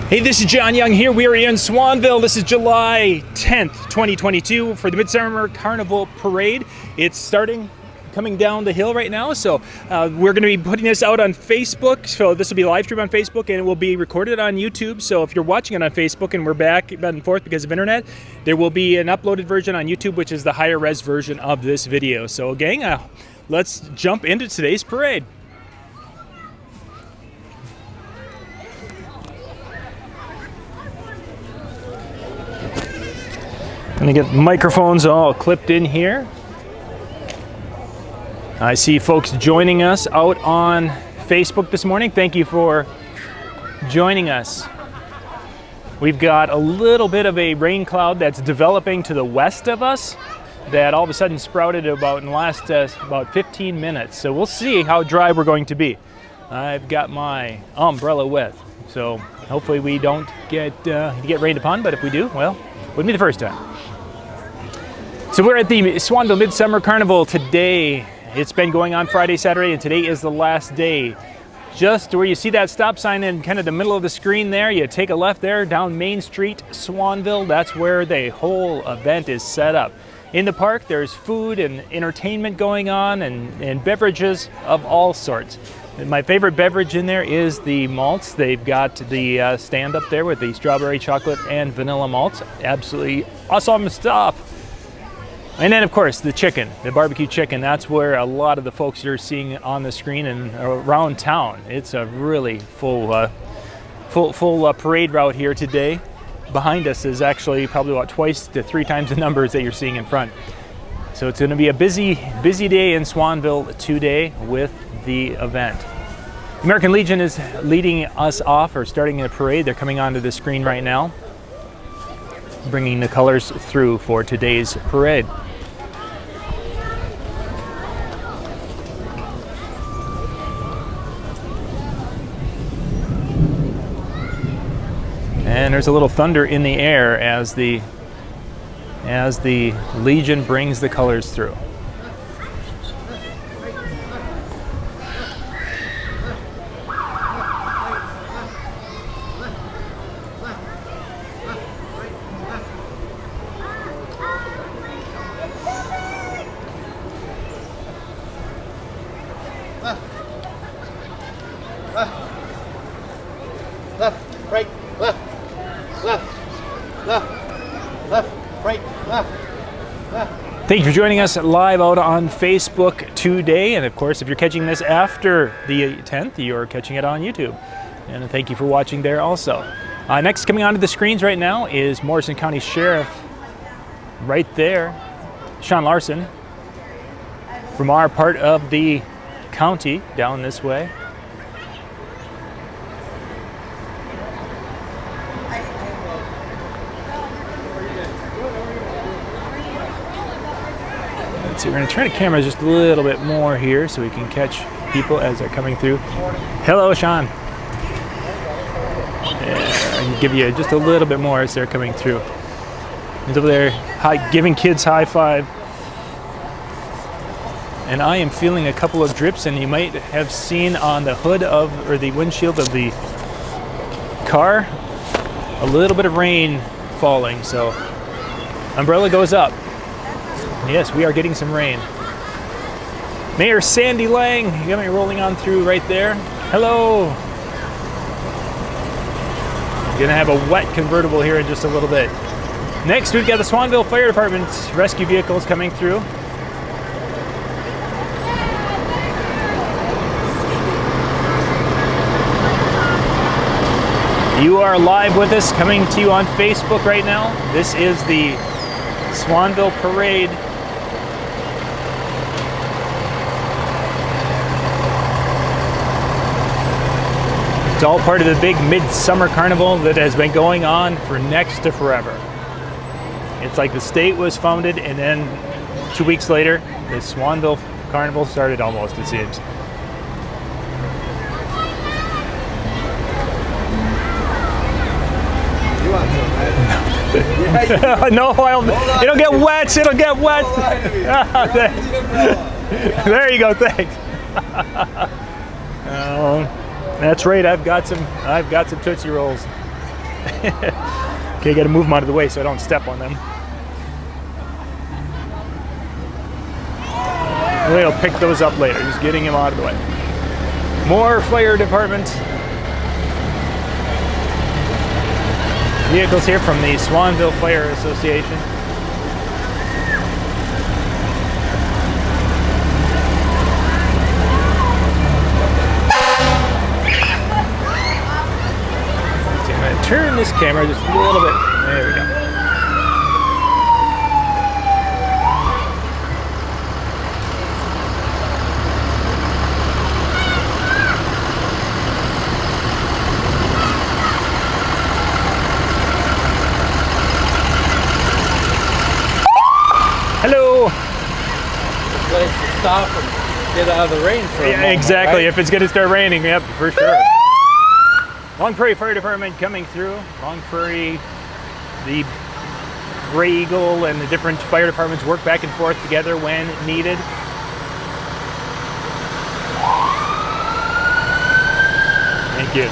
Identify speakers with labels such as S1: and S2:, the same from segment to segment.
S1: Hey, this is John Young here. We are in Swanville. This is July 10th, 2022 for the Midsummer Carnival Parade. It's coming down the hill right now, so we're going to be putting this out on Facebook. So this will be a live stream on Facebook, and it will be recorded on YouTube. So if you're watching it on Facebook and we're back and forth because of internet, there will be an uploaded version on YouTube, which is the higher res version of this video. So gang, let's jump into today's parade. I'm going to get microphones all clipped in here. I see folks joining us out on Facebook this morning. Thank you for joining us. We've got a little bit of a rain cloud that's developing to the west of us that all of a sudden sprouted about in the last about 15 minutes. So we'll see how dry we're going to be. I've got my umbrella with, so hopefully we don't get rained upon, but if we do, well, wouldn't be the first time. So we're at the Swanville Midsummer Carnival today. It's been going on Friday, Saturday, and today is the last day. Just where you see that stop sign in kind of the middle of the screen there, you take a left there down Main Street, Swanville. That's where the whole event is set up. In the park, there's food and entertainment going on and beverages of all sorts. And my favorite beverage in there is the malts. They've got the stand up there with the strawberry, chocolate, and vanilla malts. Absolutely awesome stuff. And then, of course, the chicken, the barbecue chicken. That's where a lot of the folks you're seeing on the screen and around town. It's a really full parade route here today. Behind us is actually probably about twice to three times the numbers that you're seeing in front. So it's going to be a busy day in Swanville today with the event. American Legion is leading us off, or starting the parade. They're coming onto the screen right now, bringing the colors through for today's parade. And there's a little thunder in the air as the Legion brings the colors through.
S2: Left, right, left, right, left.
S1: Thank you for joining us live out on Facebook today. And of course, if you're catching this after the 10th, you're catching it on YouTube. And thank you for watching there also. Next coming onto the screens right now is Morrison County Sheriff right there, Sean Larson, from our part of the county down this way. So we're going to turn the camera just a little bit more here so we can catch people as they're coming through. Hello, Sean. Yeah, I can give you just a little bit more as they're coming through. He's over there giving kids high five. And I am feeling a couple of drips, and you might have seen on the hood or the windshield of the car a little bit of rain falling. So umbrella goes up. Yes, we are getting some rain. Mayor Sandy Lang, you got me rolling on through right there. Hello. Gonna have a wet convertible here in just a little bit. Next, we've got the Swanville Fire Department's rescue vehicles coming through. You are live with us, coming to you on Facebook right now. This is the Swanville Parade. It's all part of the big Midsummer Carnival that has been going on for next to forever. It's like the state was founded, and then 2 weeks later, the Swanville Carnival started almost, it seems. No, it'll get wet. It'll get wet. There you go. Thanks. That's right. I've got some Tootsie Rolls. Okay, got to move them out of the way so I don't step on them. They'll pick those up later, just getting them out of the way. More fire department vehicles here from the Swanville Fire Association. I'm going to turn this camera just a little bit. There we go. Hello.
S2: The place to stop and get out of the rain for a moment,
S1: Exactly.
S2: right?
S1: If it's going to start raining, yep, for sure. Long Prairie Fire Department coming through. Long Prairie, the Gray Eagle, and the different fire departments work back and forth together when needed. Thank you.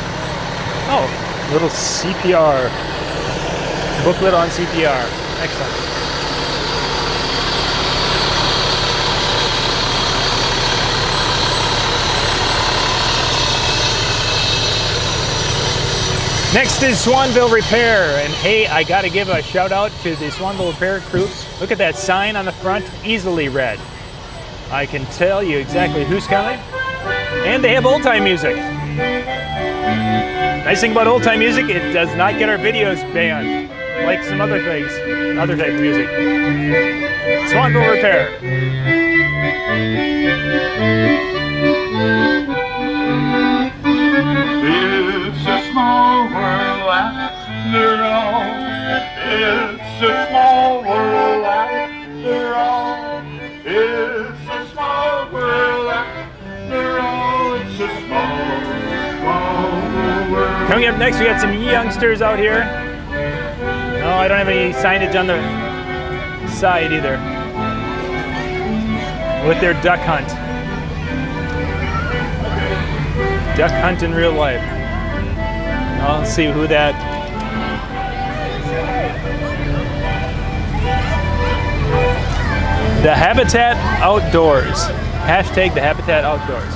S1: Oh, little CPR booklet on CPR. Excellent. Next is Swanville Repair, and hey, I gotta give a shout out to the Swanville Repair crew. Look at that sign on the front, easily read. I can tell you exactly who's coming. And they have old time music. Nice thing about old time music, it does not get our videos banned, like some other things, other type of music. Swanville Repair.
S3: It's a small world after all. It's a small world after all. It's a small world after all. It's a small world.
S1: Coming up next, we got some youngsters out here. No, I don't have any signage on the side either. With their duck hunt. Duck hunt in real life. Well, let's see who that. The Habitat Outdoors. Hashtag the Habitat Outdoors.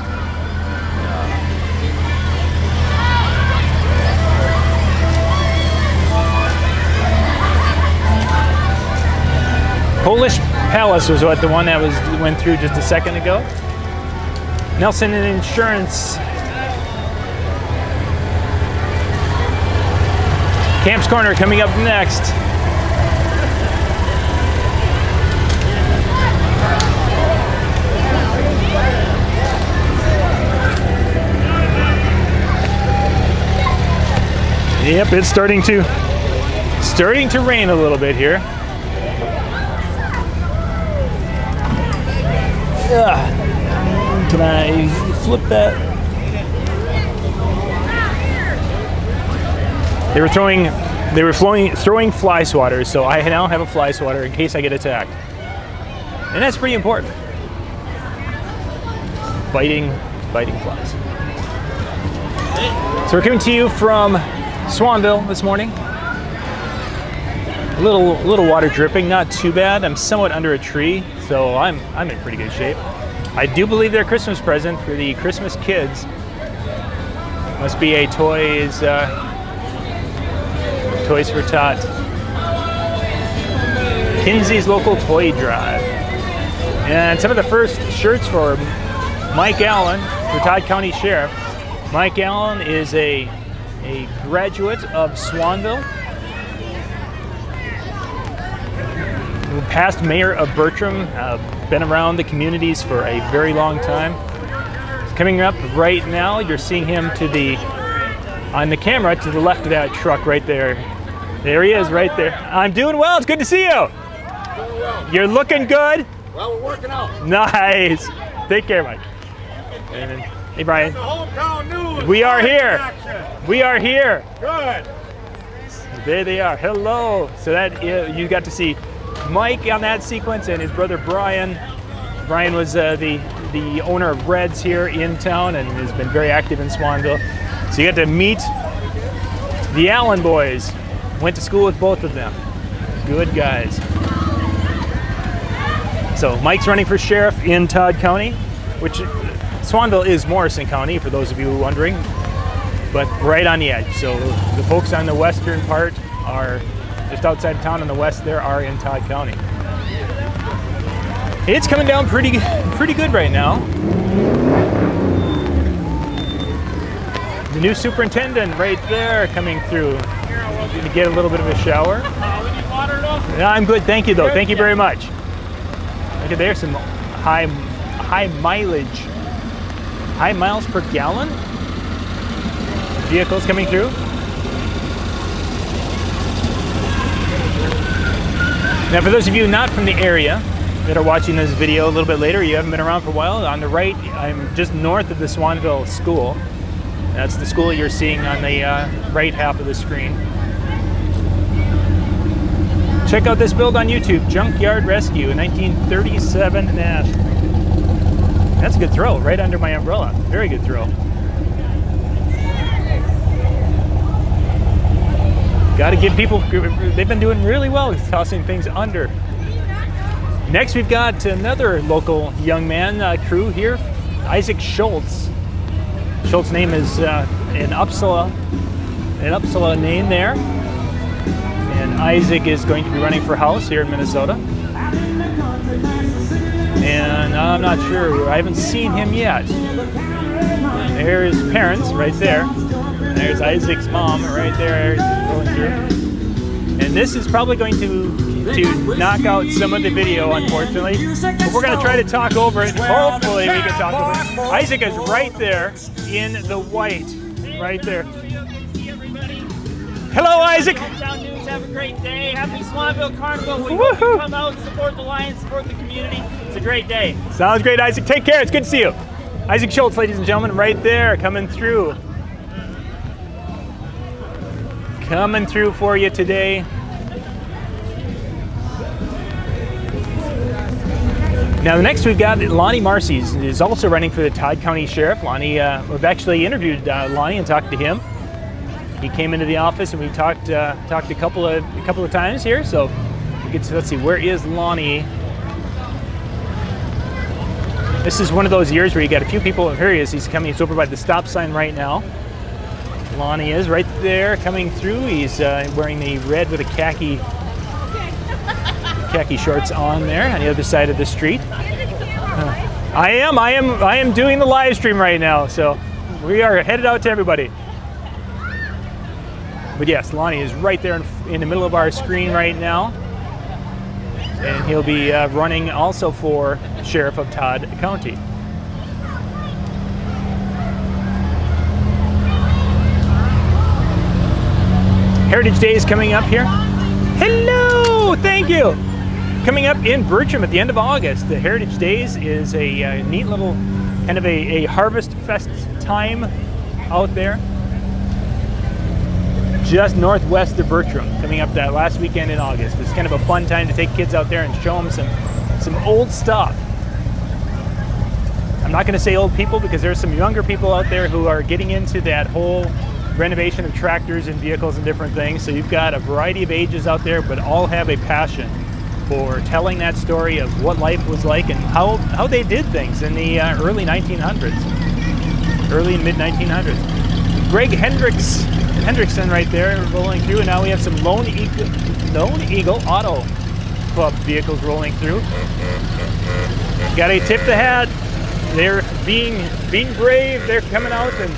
S1: Polish Palace was what the one that went through just a second ago. Nelson and Insurance. Camp's Corner coming up next. Yep, it's starting to rain a little bit here. Can I flip that? They were throwing fly swatters, so I now have a fly swatter in case I get attacked. And that's pretty important. Biting flies. So we're coming to you from Swanville this morning. A little water dripping, not too bad. I'm somewhat under a tree, so I'm in pretty good shape. I do believe their Christmas present for the Christmas kids must be a Toys for Tot. Kinsey's local toy drive. And some of the first shirts for Mike Allen, for Todd County Sheriff. Mike Allen is a graduate of Swanville. Past mayor of Bertram, been around the communities for a very long time. Coming up right now, you're seeing him on the camera to the left of that truck right there. There he is right there. I'm doing well, it's good to see you.
S2: Doing well.
S1: You're looking good.
S2: Well, we're working out.
S1: Nice. Take care, Mike. And hey, Brian.
S3: The hometown news.
S1: We are here.
S3: Action.
S1: We are here.
S3: Good.
S1: There they are. Hello. So that you got to see Mike on that sequence and his brother Brian. Brian was the owner of Reds here in town and has been very active in Swanville. So you got to meet The Allen boys. Went to school with both of them. Good guys. So Mike's running for sheriff in Todd County, which Swanville is Morrison County, for those of you wondering, but right on the edge. So the folks on the western part are just outside of town on the west there are in Todd County. It's coming down pretty good right now. The new superintendent right there coming through. Gonna get a little bit of a shower.
S2: We need water though?
S1: Yeah, I'm good, thank you though. Thank you very much. Look at there, some high mileage, high miles per gallon vehicles coming through. Now for those of you not from the area that are watching this video a little bit later, you haven't been around for a while, on the right, I'm just north of the Swanville School. That's the school you're seeing on the right half of the screen. Check out this build on YouTube, Junkyard Rescue, 1937 Nash. That's a good throw, right under my umbrella. Very good throw. Got to give people, they've been doing really well with tossing things under. Next we've got another local young man crew here, Isaac Schultz. Schultz's name is an Uppsala name there. And Isaac is going to be running for House here in Minnesota. And I'm not sure, I haven't seen him yet. There's his parents right there. There's Isaac's mom right there going through. And this is probably going to knock out some of the video, unfortunately. But we're going to try to talk over it. Hopefully we can talk over it. Isaac is right there in the white, right there. Hello, Isaac.
S4: Have a great day. Happy Swanville Carnival. We hope you come out, support the Lions, support the community. It's a great day.
S1: Sounds great, Isaac. Take care. It's good to see you. Isaac Schultz, ladies and gentlemen, right there, coming through. Coming through for you today. Now, the next we've got Lonnie Marcy's is also running for the Todd County Sheriff. Lonnie, we've actually interviewed Lonnie and talked to him. He came into the office and we talked a couple of times here. So we get to, let's see, where is Lonnie? This is one of those years where you got a few people. Here he is. He's coming. He's over by the stop sign right now. Lonnie is right there coming through. He's wearing the red with a khaki shorts on there on the other side of the street. I am doing the live stream right now. So we are headed out to everybody. But yes, Lonnie is right there in the middle of our screen right now. And he'll be running also for Sheriff of Todd County. Heritage Day is coming up here. Hello, thank you. Coming up in Bertram at the end of August. The Heritage Days is a neat little kind of a harvest fest time out there. Just northwest of Bertram, coming up that last weekend in August. It's kind of a fun time to take kids out there and show them some old stuff. I'm not going to say old people because there's some younger people out there who are getting into that whole renovation of tractors and vehicles and different things. So you've got a variety of ages out there, but all have a passion for telling that story of what life was like and how they did things in the early 1900s, early and mid 1900s. Greg Hendrickson right there rolling through, and now we have some Lone Eagle Auto Club vehicles rolling through. Gotta tip the hat. They're being brave. They're coming out and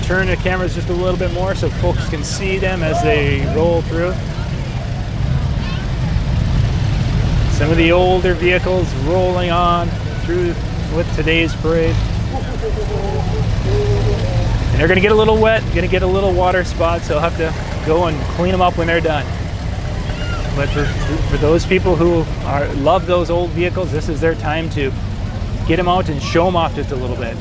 S1: turn the cameras just a little bit more so folks can see them as they roll through. Some of the older vehicles rolling on through with today's parade. And they're gonna get a little wet, gonna get a little water spot, so I'll have to go and clean them up when they're done. But for those people who love those old vehicles, this is their time to get them out and show them off just a little bit.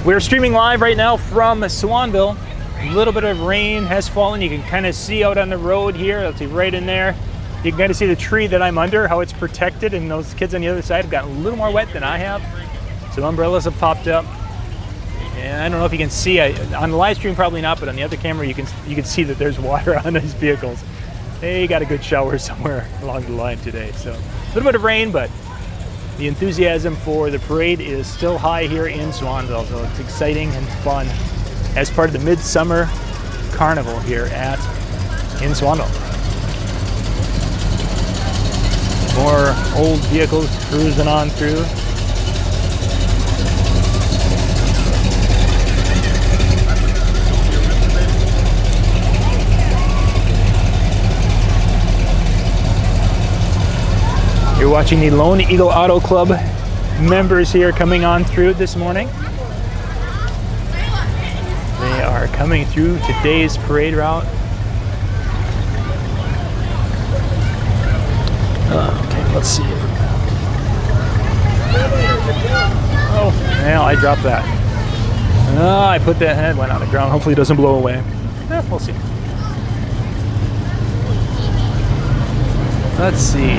S1: We're streaming live right now from Swanville. A little bit of rain has fallen. You can kind of see out on the road here. Let's see, right in there. You can kind of see the tree that I'm under, how it's protected, and those kids on the other side have gotten a little more wet than I have. Some umbrellas have popped up. I don't know if you can see, on the live stream probably not, but on the other camera you can see that there's water on these vehicles. They got a good shower somewhere along the line today. So a little bit of rain, but the enthusiasm for the parade is still high here in Swanville. So it's exciting and fun as part of the Midsummer Carnival here in Swanville. More old vehicles cruising on through. You're watching the Lone Eagle Auto Club members here coming on through this morning. They are coming through today's parade route. Okay, let's see. Oh, well, I dropped that. I put that headlight on the ground. Hopefully it doesn't blow away. We'll see. Let's see.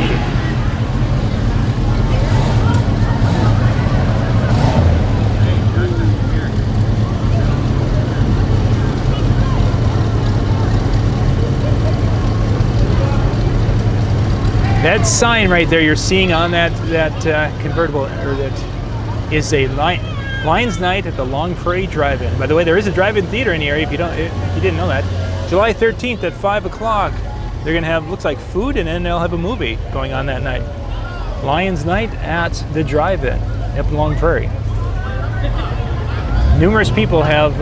S1: That sign right there you're seeing on that convertible, or that is a Lions Night at the Long Prairie Drive-In. By the way, there is a drive-in theater in the area if you didn't know that. July 13th at 5 o'clock. They're gonna have, looks like, food, and then they'll have a movie going on that night. Lions Night at the Drive-In up in Long Prairie. Numerous people have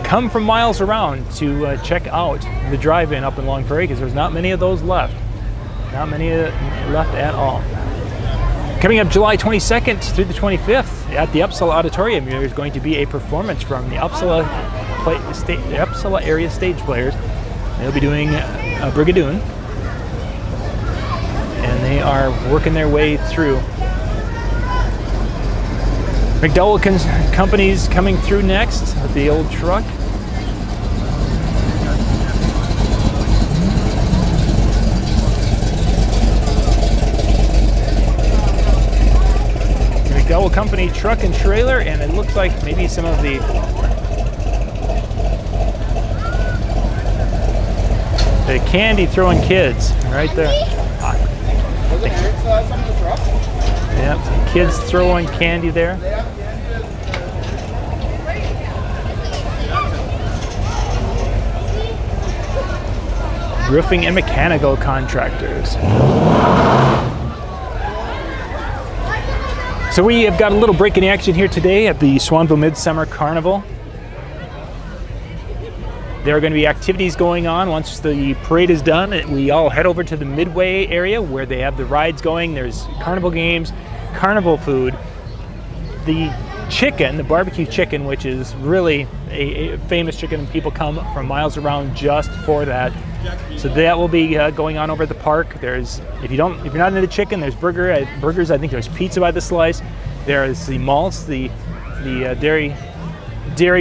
S1: come from miles around to check out the Drive-In up in Long Prairie because there's not many of those left. Not many left at all. Coming up July 22nd through the 25th at the Uppsala Auditorium, there's going to be a performance from the Uppsala area stage players. They'll be doing a Brigadoon, and they are working their way through. McDowell Company's coming through next with the old truck. McDowell Company truck and trailer, and it looks like maybe some of the candy throwing kids right there. Yep, kids throwing candy there. Roofing and mechanical contractors. So we have got a little break in action here today at the Swanville Midsummer Carnival. There are going to be activities going on once the parade is done. We all head over to the Midway area where they have the rides going. There's carnival games, carnival food. The chicken, the barbecue chicken, which is really a famous chicken, and people come from miles around just for that. So that will be going on over at the park. There's, if you're not into chicken, there's burgers. I think there's pizza by the slice. There's the malts, the dairy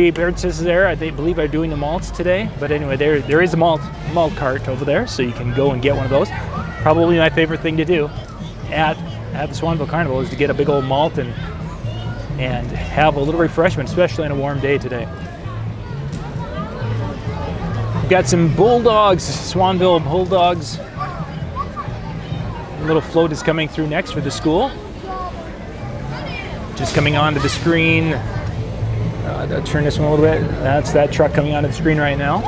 S1: appearances there. I believe are doing the malts today. But anyway, there is a malt cart over there, so you can go and get one of those. Probably my favorite thing to do at the Swanville Carnival is to get a big old malt and have a little refreshment, especially on a warm day today. We've got some Bulldogs, Swanville Bulldogs. A little float is coming through next for the school. Just coming onto the screen. I'll turn this one a little bit. That's that truck coming onto the screen right now.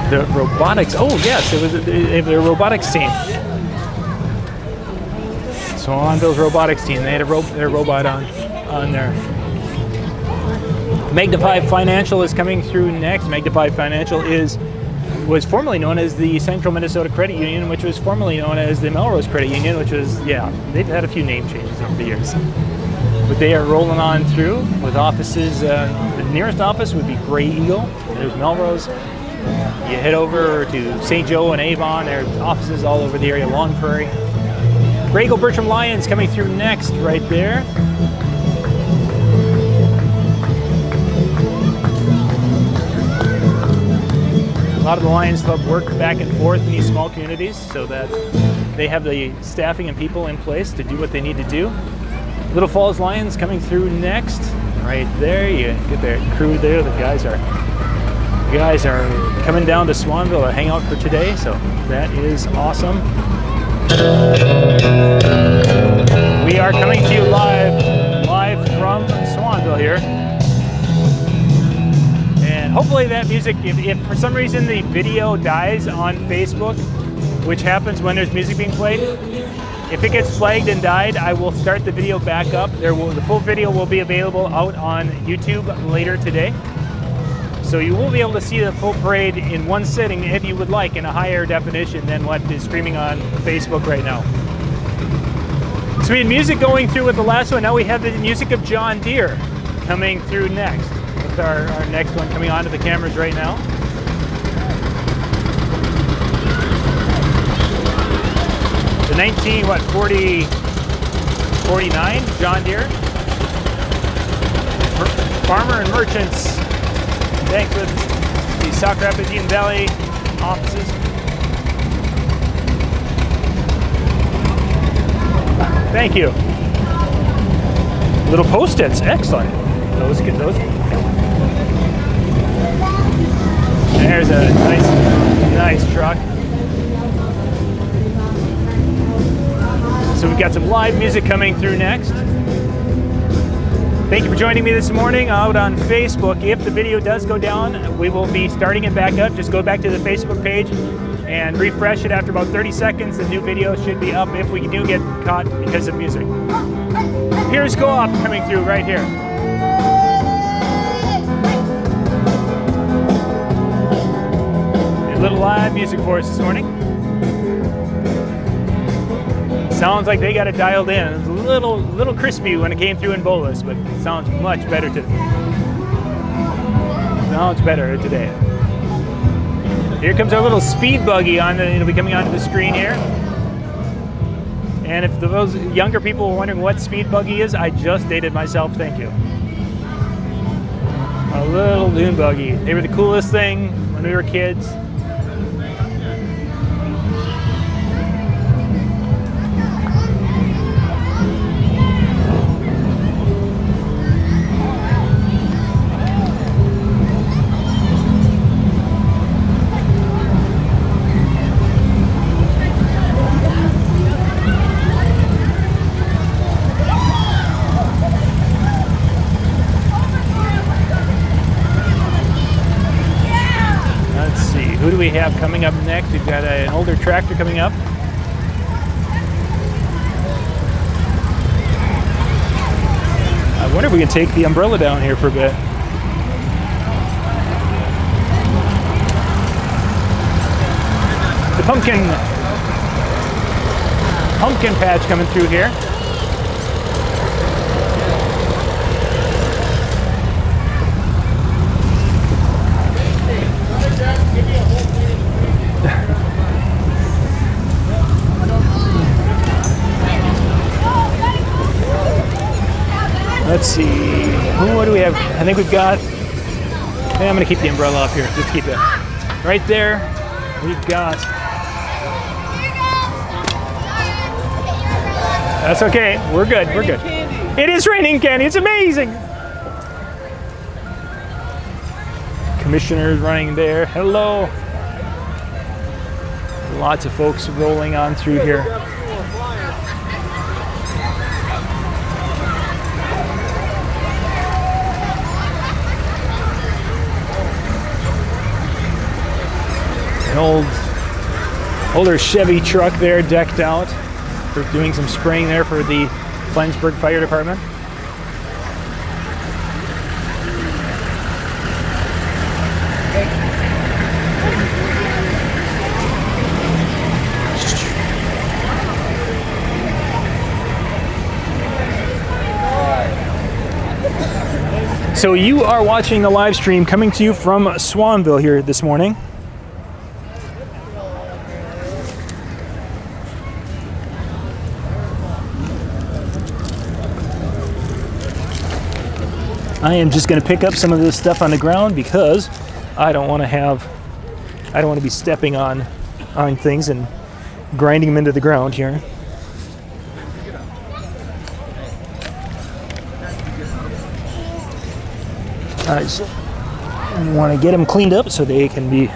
S1: The robotics, oh yes, it was their robotics team. Swanville's robotics team, they had their robot on there. Magnify Financial is coming through next. Magnify Financial was formerly known as the Central Minnesota Credit Union, which was formerly known as the Melrose Credit Union, which was, yeah, they've had a few name changes over the years. But they are rolling on through with offices. The nearest office would be Gray Eagle. There's Melrose. You head over to St. Joe and Avon. There are offices all over the area, Long Prairie. Gray Eagle Bertram Lions coming through next right there. A lot of the Lions Club work back and forth in these small communities so that they have the staffing and people in place to do what they need to do. Little Falls Lions coming through next. Right there, you get their crew there. The guys are coming down to Swanville to hang out for today, so that is awesome. We are coming to you live from Swanville here. And hopefully that music, if for some reason the video dies on Facebook, which happens when there's music being played, if it gets flagged and died, I will start the video back up. The full video will be available out on YouTube later today. So you will be able to see the full parade in one sitting if you would like, in a higher definition than what is streaming on Facebook right now. So we had music going through with the last one. Now we have the music of John Deere coming through next. With our next one coming onto the cameras right now. The 49 John Deere. Farmer and Merchants Bank with the Sauk Rapids Eden Valley offices. Thank you. Little post-its, excellent. Those get those. There's a nice truck. So we've got some live music coming through next. Thank you for joining me this morning out on Facebook. If the video does go down, we will be starting it back up. Just go back to the Facebook page and refresh it after about 30 seconds. The new video should be up if we do get caught because of music. Here's Co-op coming through right here. A little live music for us this morning. Sounds like they got it dialed in. It's a little crispy when it came through in Bolus, but it sounds much better today. Sounds better today. Here comes our little speed buggy it'll be coming onto the screen here. And if those younger people were wondering what speed buggy is, I just dated myself, thank you. A little dune buggy. They were the coolest thing when we were kids. Who do we have coming up next? We've got an older tractor coming up. I wonder if we can take the umbrella down here for a bit. The pumpkin patch coming through here. Let's see, what do we have? I think we've got, I'm gonna keep the umbrella up here, just keep it. Right there, we've got, that's okay, we're good, we're good. It is raining candy, it's amazing. Commissioner's running there, hello. Lots of folks rolling on through here. An older Chevy truck there decked out for doing some spraying there for the Flensburg Fire Department. So you are watching the live stream coming to you from Swanville here this morning. I am just going to pick up some of this stuff on the ground because I don't want to have I don't want to be stepping on things and grinding them into the ground here. I just want to get them cleaned up so they can be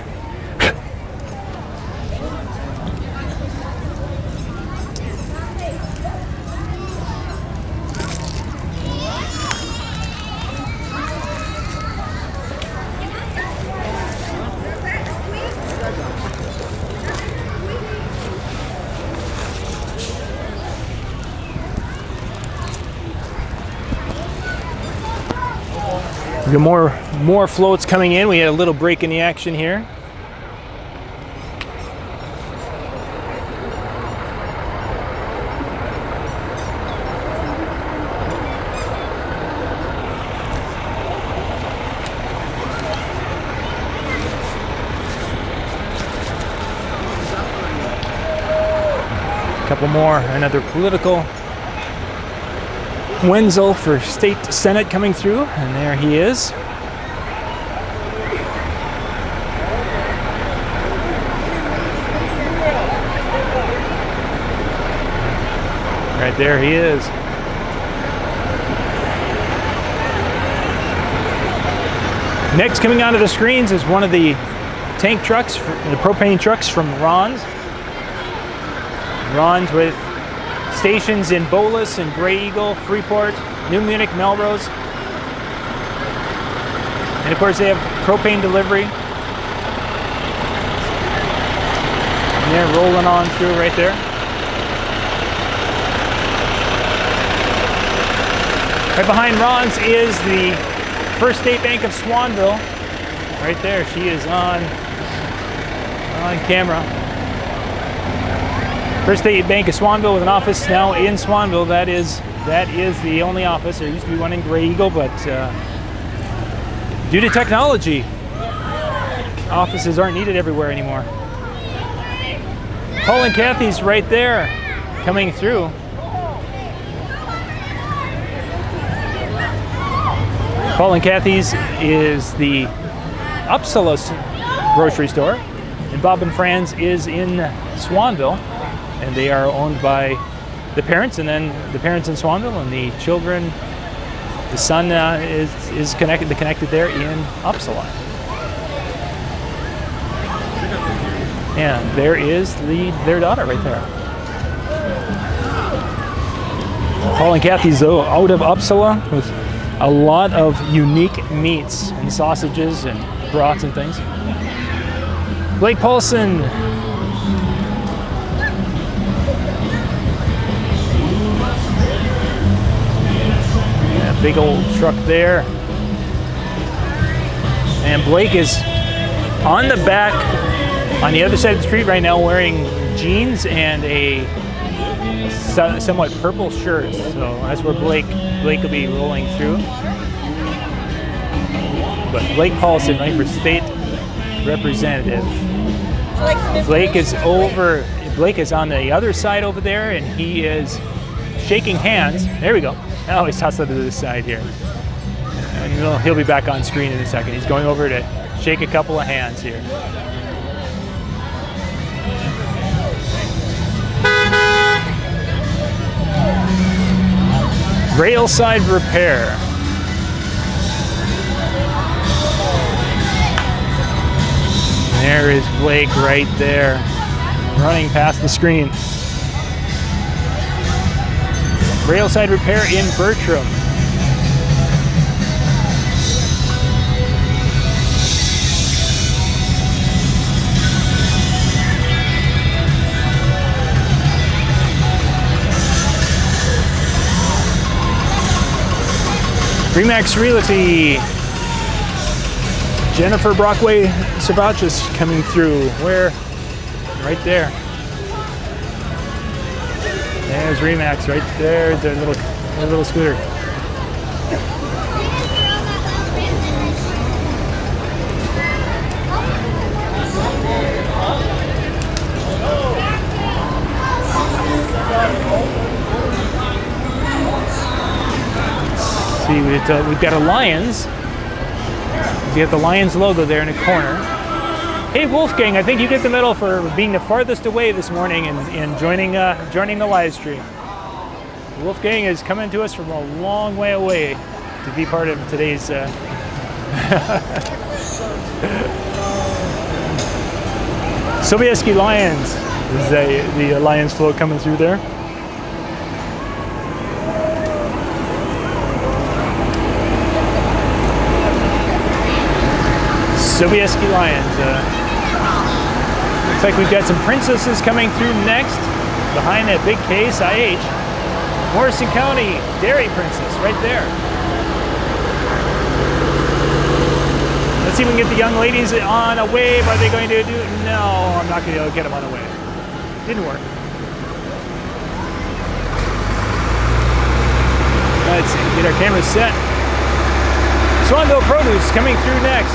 S1: more floats coming in. We had a little break in the action here. A couple more, another political. Wenzel for State Senate coming through, and there he is. Right there he is. Next coming onto the screens is one of the tank trucks, the propane trucks from Ron's. Ron's with stations in Bolus and Grey Eagle, Freeport, New Munich, Melrose. And of course they have propane delivery. And they're rolling on through right there. Right behind Ron's is the First State Bank of Swanville. Right there, she is on camera. First State Bank of Swanville with an office now in Swanville. That is the only office. There used to be one in Grey Eagle, but due to technology, offices aren't needed everywhere anymore. Paul and Kathy's right there coming through. Paul and Kathy's is the Uppsala grocery store, and Bob and Fran's is in Swanville. And they are owned by the parents, and then the parents in Swanville, and the children. The son is connected there in Uppsala. And there is their daughter right there. Paul and Kathy's though out of Uppsala with a lot of unique meats and sausages and brats and things. Blake Paulson. Big old truck there. And Blake is on the back on the other side of the street right now wearing jeans and a somewhat purple shirt. So that's where Blake will be rolling through. But Blake Paulson running for state representative. Blake is on the other side over there, and he is shaking hands. There we go. Oh, he's tossed it to the side here. And he'll be back on screen in a second. He's going over to shake a couple of hands here. Railside Repair. There is Blake right there, running past the screen. Railside Repair in Bertram. Remax Realty. Jennifer Brockway Savachis coming through. Where? Right there. There's Remax right there, their little scooter. Let's see, we've got a Lions. We have the Lions logo there in the corner. Hey Wolfgang, I think you get the medal for being the farthest away this morning and joining the live stream. Wolfgang is coming to us from a long way away to be part of today's Sobieski Lions is the Lions float coming through there. Sobieski Lions. Looks like we've got some princesses coming through next. Behind that big case IH. Morrison County Dairy Princess right there. Let's see if we can get the young ladies on a wave. Are they going to do it? No, I'm not going to be able to get them on a wave. Didn't work. Let's see, get our cameras set. Swanville Produce coming through next.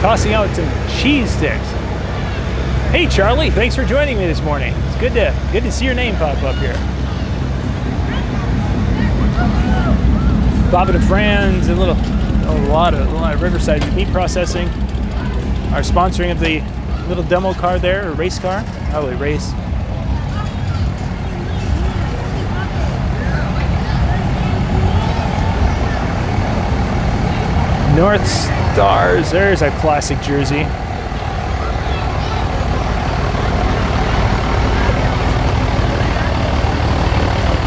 S1: Tossing out some cheese sticks. Hey Charlie, thanks for joining me this morning. It's good to see your name pop up here. Bobbin and Franz and a lot of Riverside Meat Processing are sponsoring of the little demo car there, or race car. Probably race. North Stars, there's a classic jersey.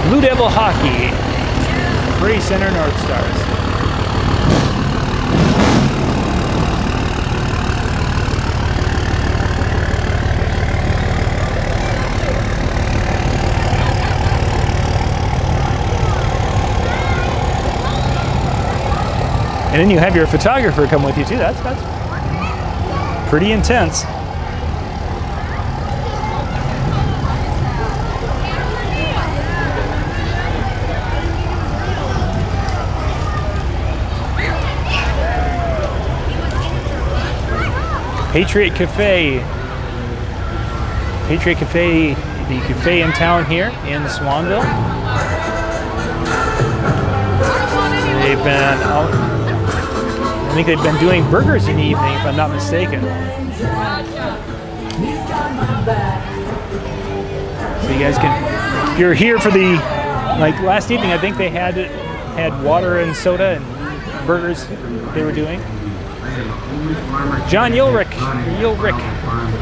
S1: Blue Devil Hockey, Prairie Center North Stars. And then you have your photographer come with you too. That's pretty intense. Patriot Cafe. Patriot Cafe, the cafe in town here in Swanville. They've been out. I think they've been doing burgers in the evening, if I'm not mistaken. So you guys can, if you're here for the, like last evening, I think they had water and soda and burgers they were doing. John Yulrick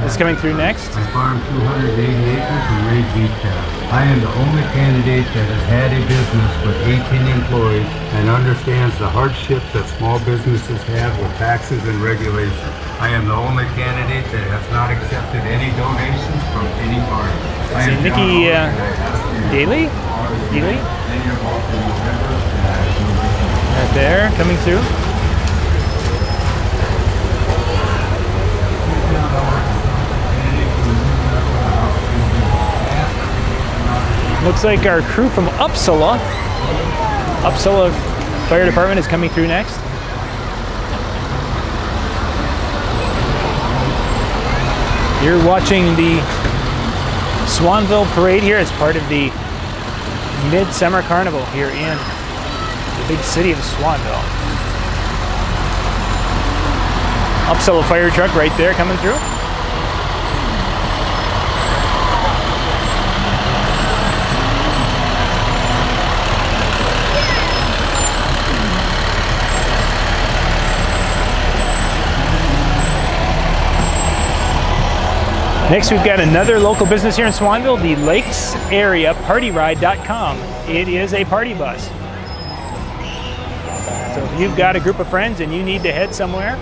S1: is coming through next.
S5: I farm 280 acres and raise beef cattle. I am the only candidate that has had a business with 18 employees and understands the hardships that small businesses have with taxes and regulation. I am the only candidate that has not accepted any donations from any party.
S1: I am Nikki Daly? Right there, coming through. Looks like our crew from Uppsala Fire Department is coming through next. You're watching the Swanville Parade here as part of the Midsummer Carnival here in the big city of Swanville. Uppsala fire truck right there coming through. Next, we've got another local business here in Swanville, the Lakes Area PartyRide.com. It is a party bus. So if you've got a group of friends and you need to head somewhere,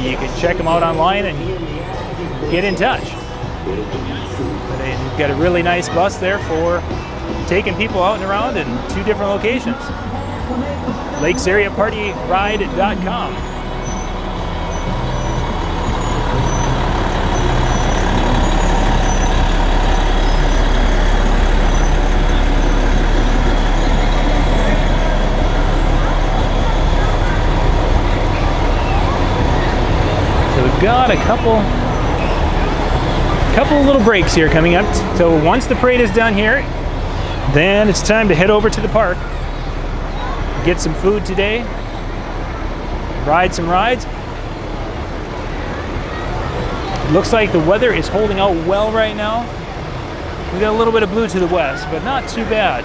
S1: you can check them out online and get in touch. But they've got a really nice bus there for taking people out and around in 2 different locations. Lakes Area PartyRide.com. Got a couple little breaks here coming up. So once the parade is done here, Then it's time to head over to the park, get some food today, ride some rides. Looks like the weather is holding out well right now. We got a little bit of blue to the west, but not too bad.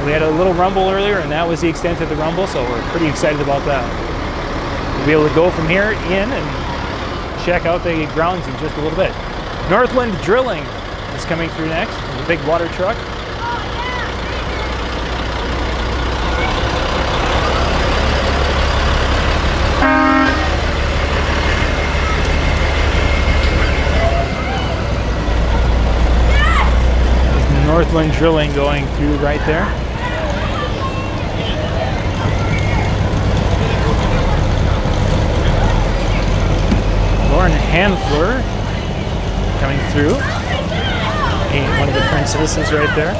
S1: We had a little rumble earlier, and that was the extent of the rumble, so we're pretty excited about that. We'll be able to go from here in and check out the grounds in just a little bit. Northland Drilling is coming through next, with a big water truck. Northland Drilling going through right there. Lauren Handler coming through. And one of the princesses right there.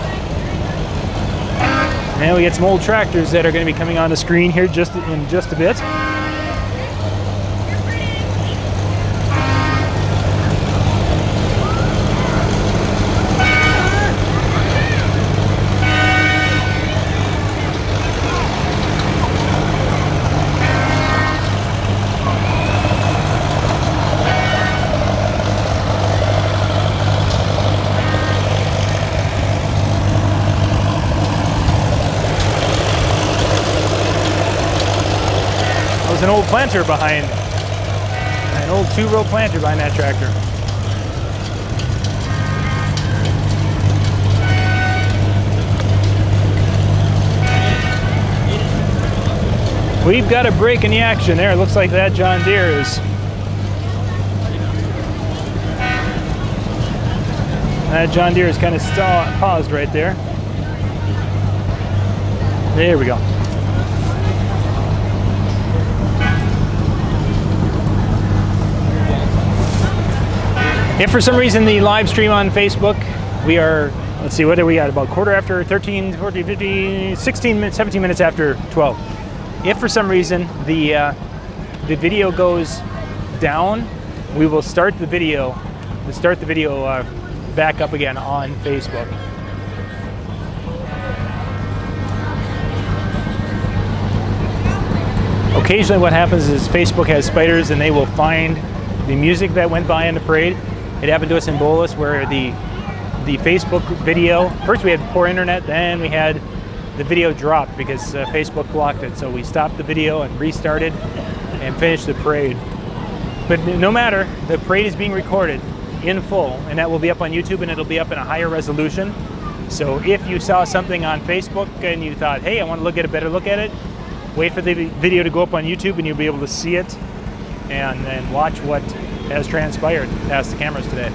S1: And we get some old tractors that are going to be coming on the screen here in just a bit. An old planter behind, an old 2-row planter behind that tractor. We've got a break in the action there. It looks like that John Deere is. That John Deere is kind of paused right there. There we go. If for some reason the live stream on Facebook, we are, let's see, what are we at? About quarter after 13, 14, 15, 16 minutes, 17 minutes after 12. If for some reason the video goes down, we will start the video back up again on Facebook. Occasionally what happens is Facebook has spiders and they will find the music that went by in the parade. It happened to us in Bolus where the Facebook video, first we had poor internet, then we had the video dropped because Facebook blocked it. So we stopped the video and restarted and finished the parade. But no matter, the parade is being recorded in full, and that will be up on YouTube, and it'll be up in a higher resolution. So if you saw something on Facebook and you thought, hey, I want to get a better look at it, wait for the video to go up on YouTube and you'll be able to see it and then watch what has transpired past the cameras today.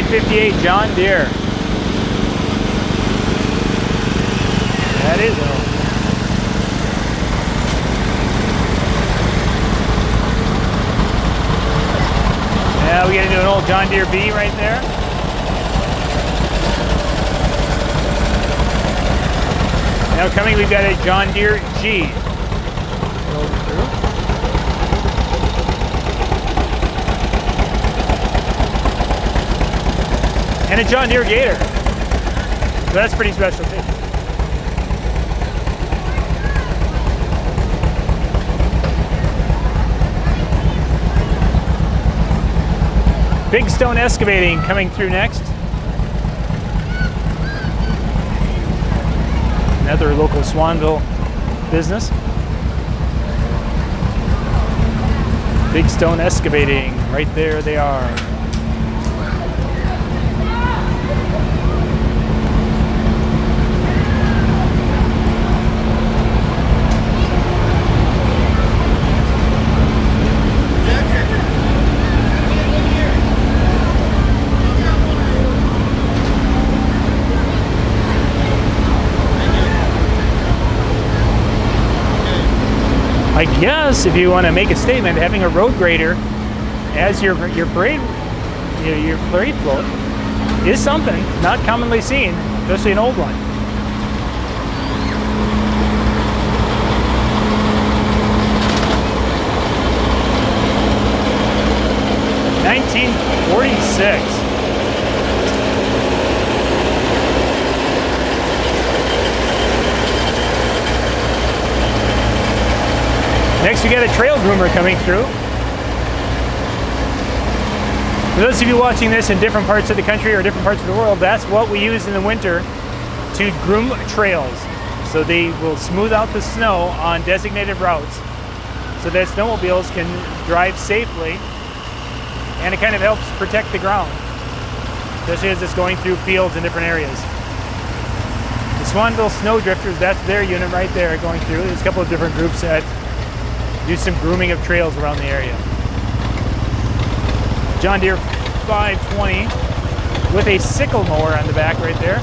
S1: '58 John Deere. That is old. Yeah, we get into an old John Deere B right there. Now coming, we've got a John Deere G. And a John Deere Gator. So that's pretty special too. Big Stone Excavating coming through next. Another local Swanville business. Big Stone Excavating, right there they are. I guess if you want to make a statement, having a road grader as your parade float is something not commonly seen, especially an old one. $1946. Next we got a trail groomer coming through. For those of you watching this in different parts of the country or different parts of the world, that's what we use in the winter to groom trails. So they will smooth out the snow on designated routes so that snowmobiles can drive safely, and it kind of helps protect the ground, especially as it's going through fields in different areas. The Swanville Snow Drifters, that's their unit right there going through. There's a couple of different groups that do some grooming of trails around the area. John Deere 520 with a sickle mower on the back right there.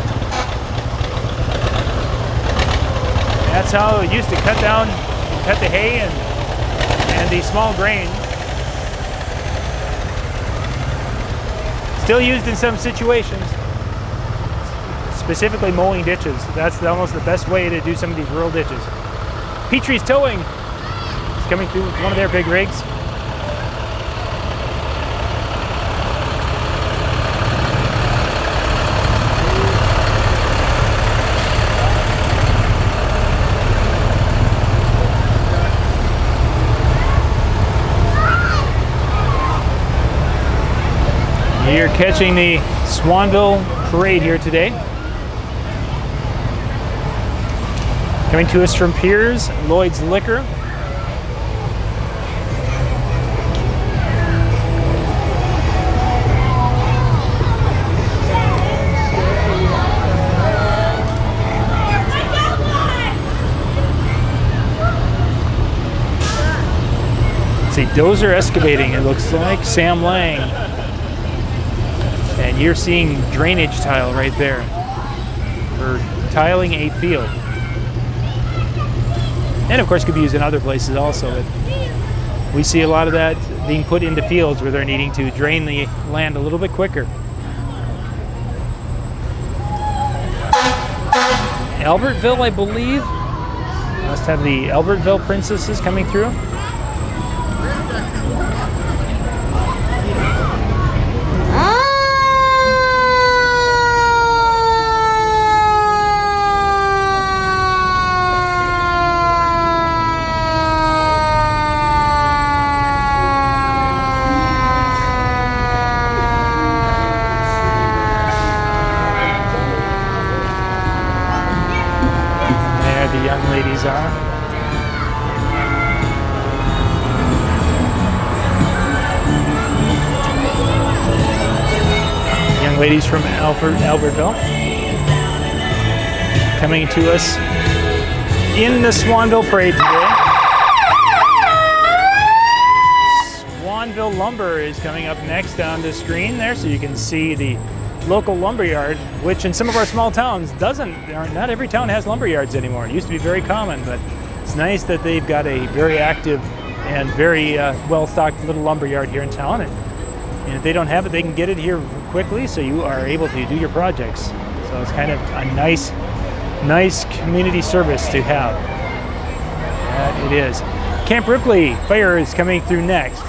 S1: That's how it used to cut the hay and the small grain. Still used in some situations, specifically mowing ditches. That's almost the best way to do some of these rural ditches. Petrie's Towing is coming through with one of their big rigs. You're catching the Swanville Parade here today. Coming to us from Piers, Lloyd's Liquor. Let's see, Dozer Excavating, it looks like. Sam Lang. And you're seeing drainage tile right there for tiling a field. And of course could be used in other places also. But we see a lot of that being put into fields where they're needing to drain the land a little bit quicker. Albertville, I believe. Must have the Albertville princesses coming through. Young ladies from Albertville coming to us in the Swanville Parade today. Swanville Lumber is coming up next on the screen there, so you can see the local lumberyard, which in some of our small towns not every town has lumberyards anymore. It used to be very common, but it's nice that they've got a very active and very well-stocked little lumberyard here in town. And if they don't have it, they can get it here quickly, so you are able to do your projects. So it's kind of a nice community service to have. That it is. Camp Ripley Fire is coming through next.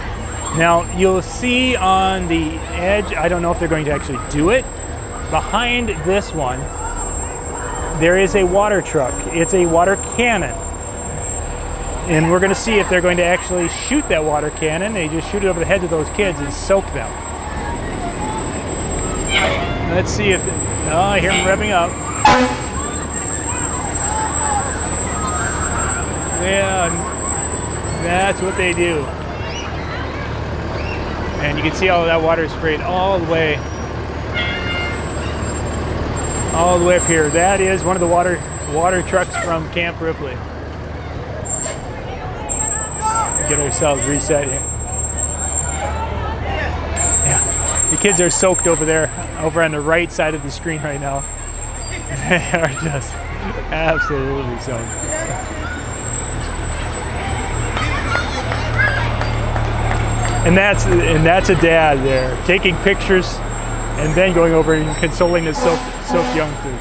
S1: Now you'll see on the edge, I don't know if they're going to actually do it, behind this one there is a water truck. It's a water cannon. And we're going to see if they're going to actually shoot that water cannon. They just shoot it over the heads of those kids and soak them. Let's see if... Oh, I hear them revving up. Yeah, that's what they do. And you can see all of that water sprayed all the way up here. That is one of the water trucks from Camp Ripley. Get ourselves reset here. Yeah, the kids are soaked over there, over on the right side of the screen right now. They are just absolutely soaked. And that's a dad there, taking pictures and then going over and consoling his soaked youngsters.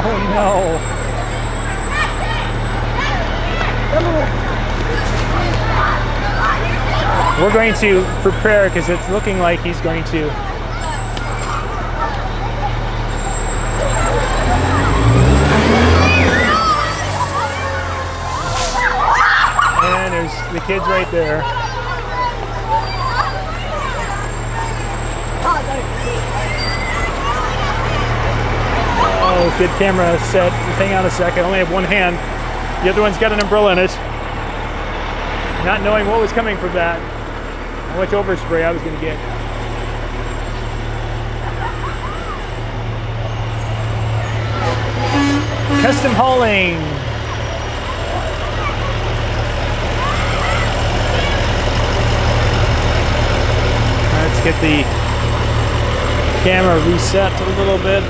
S1: Oh no. We're going to prepare because it's looking like he's going to. And there's the kids right there. Oh, good camera set. Just hang on a second. I only have one hand. The other one's got an umbrella in it. Not knowing what was coming from that. How much overspray I was going to get. Custom hauling. Let's get the camera reset a little bit.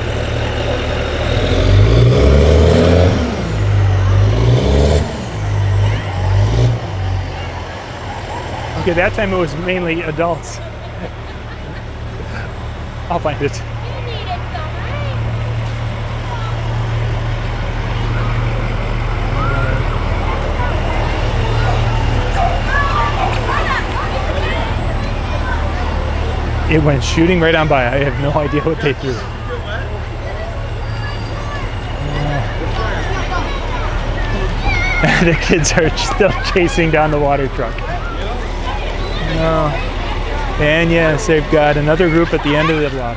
S1: Okay, that time it was mainly adults. I'll find it. It went shooting right on by. I have no idea what they threw. The kids are still chasing down the water truck. And yes, they've got another group at the end of the block.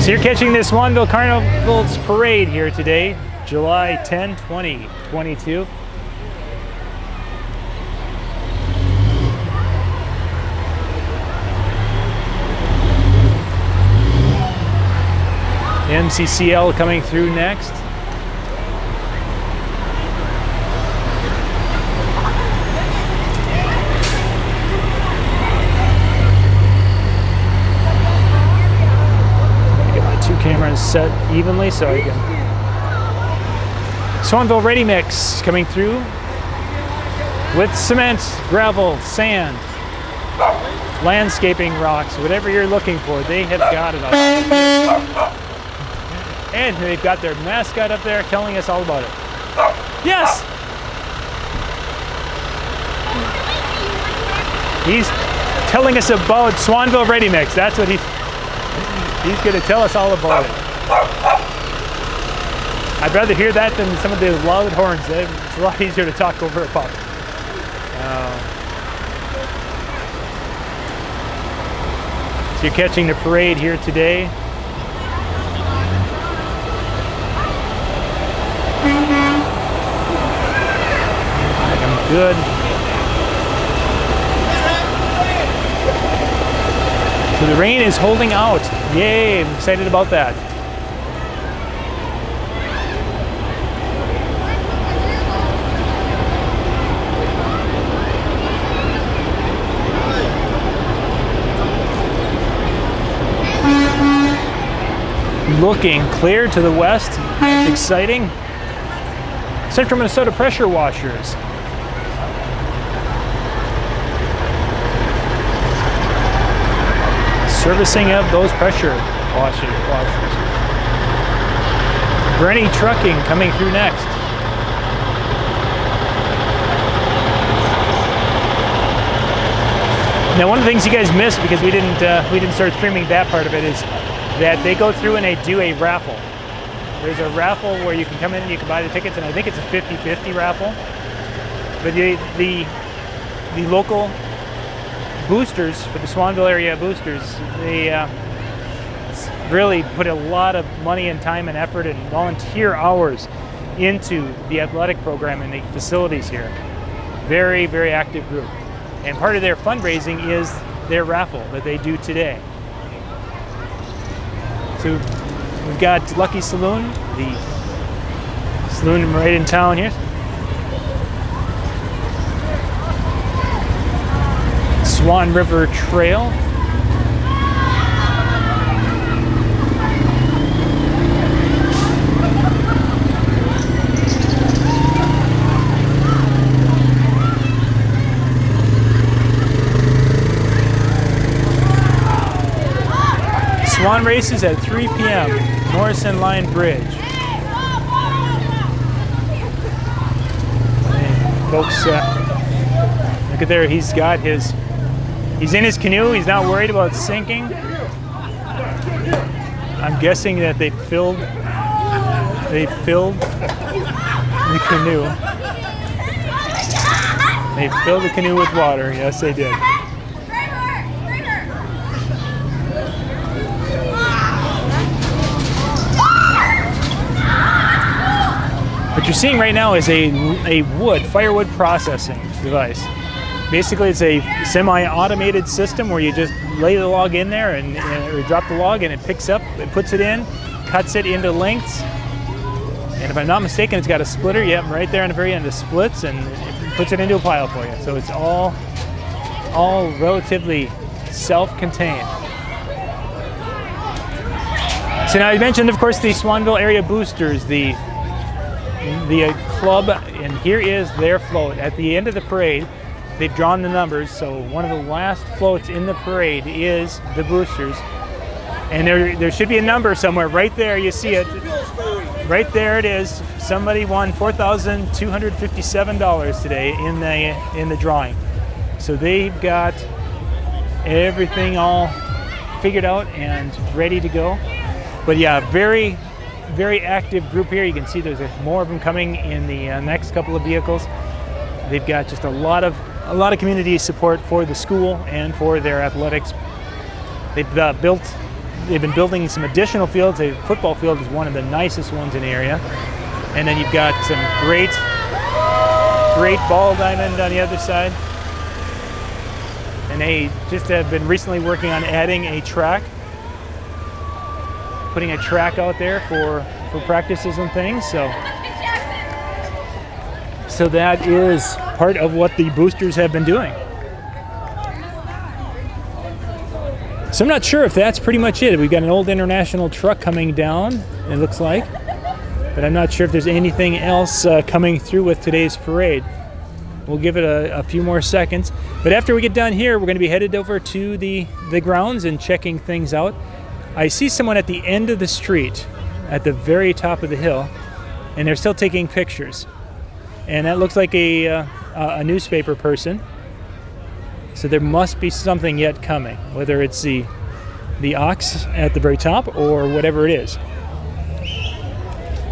S1: So you're catching this Swanville Carnival's parade here today, July 10, 2022. MCCL coming through next. Cameras set evenly so I can. Swanville Ready Mix coming through with cement, gravel, sand, landscaping rocks, whatever you're looking for, they have got it up. And they've got their mascot up there telling us all about it. Yes! He's telling us about Swanville Ready Mix. That's what he's going to tell us all about it. I'd rather hear that than some of the loud horns. It's a lot easier to talk over a pup. So you're catching the parade here today. I'm good. So the rain is holding out. Yay, I'm excited about that. Looking clear to the west. That's exciting. Central Minnesota pressure washers. Servicing of those pressure washers. Brenny Trucking coming through next. Now, one of the things you guys missed because we didn't start streaming that part of it is that they go through and they do a raffle. There's a raffle where you can come in and you can buy the tickets, and I think it's a 50-50 raffle. But the local boosters for the Swanville area boosters, they really put a lot of money and time and effort and volunteer hours into the athletic program and the facilities here. Very, very active group. And part of their fundraising is their raffle that they do today. So we've got Lucky Saloon, the saloon right in town here. Swan River Trail. Swan races at 3 p.m. Morrison Line Bridge. Hey, folks, look at there. He's in his canoe. He's not worried about sinking. I'm guessing that they filled the canoe. They filled the canoe with water. Yes, they did. What you're seeing right now is a firewood processing device. Basically, it's a semi-automated system where you just lay the log in there or drop the log and it picks up, it puts it in, cuts it into lengths. And if I'm not mistaken, it's got a splitter. Yep, right there on the very end, it splits and it puts it into a pile for you. So it's all relatively self-contained. So now I mentioned, of course, the Swanville area boosters, the club, and here is their float. At the end of the parade, they've drawn the numbers, so one of the last floats in the parade is the boosters. And there should be a number somewhere. Right there, you see it. Right there it is. Somebody won $4,257 today in the drawing. So they've got everything all figured out and ready to go. But yeah, very, very active group here. You can see there's more of them coming in the next couple of vehicles. They've got just a lot of community support for the school and for their athletics. They've been building some additional fields. The football field is one of the nicest ones in the area. And then you've got some great ball diamond on the other side. And they just have been recently working on adding a track, putting a track out there for practices and things. So that is part of what the boosters have been doing. So I'm not sure if that's pretty much it. We've got an old international truck coming down, it looks like. But I'm not sure if there's anything else coming through with today's parade. We'll give it a few more seconds. But after we get done here, we're going to be headed over to the grounds and checking things out. I see someone at the end of the street, at the very top of the hill, and they're still taking pictures. And that looks like a newspaper person. So there must be something yet coming, whether it's the ox at the very top or whatever it is.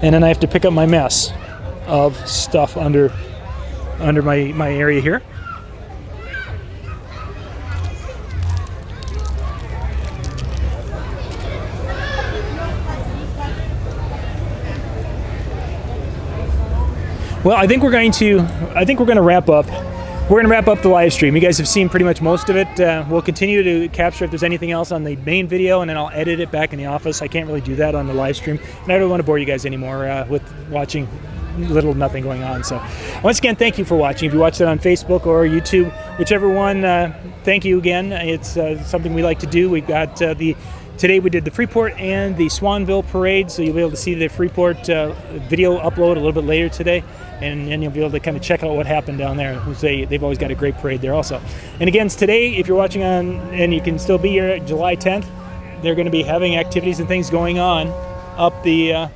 S1: And then I have to pick up my mess of stuff under my area here. Well, I think we're going to wrap up. We're going to wrap up the live stream. You guys have seen pretty much most of it. We'll continue to capture if there's anything else on the main video, and then I'll edit it back in the office. I can't really do that on the live stream, and I don't want to bore you guys anymore with watching little or nothing going on. So once again, thank you for watching. If you watched it on Facebook or YouTube, whichever one, thank you again. It's something we like to do. We've got today we did the Freeport and the Swanville parade, so you'll be able to see the Freeport video upload a little bit later today, and you'll be able to kind of check out what happened down there. They've always got a great parade there also. And again, today, if you're watching on, and you can still be here July 10th, they're going to be having activities and things going on up the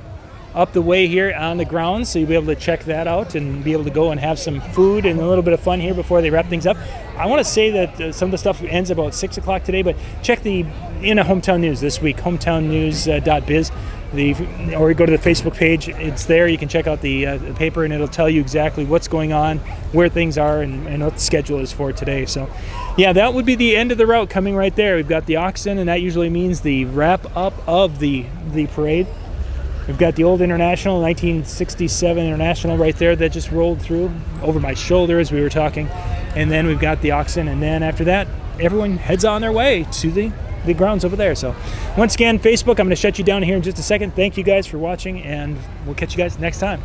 S1: way here on the grounds, so you'll be able to check that out and be able to go and have some food and a little bit of fun here before they wrap things up. I want to say that some of the stuff ends about 6 o'clock today, but check the Hometown News this week, hometownnews.biz, or go to the Facebook page. It's there. You can check out the paper, and it'll tell you exactly what's going on, where things are, and what the schedule is for today. So, yeah, that would be the end of the route coming right there. We've got the oxen, and that usually means the wrap up of the parade. We've got the old International, 1967 International right there that just rolled through over my shoulder as we were talking. And then we've got the oxen, and then after that, everyone heads on their way to the grounds over there. So once again, Facebook, I'm going to shut you down here in just a second. Thank you guys for watching, and we'll catch you guys next time.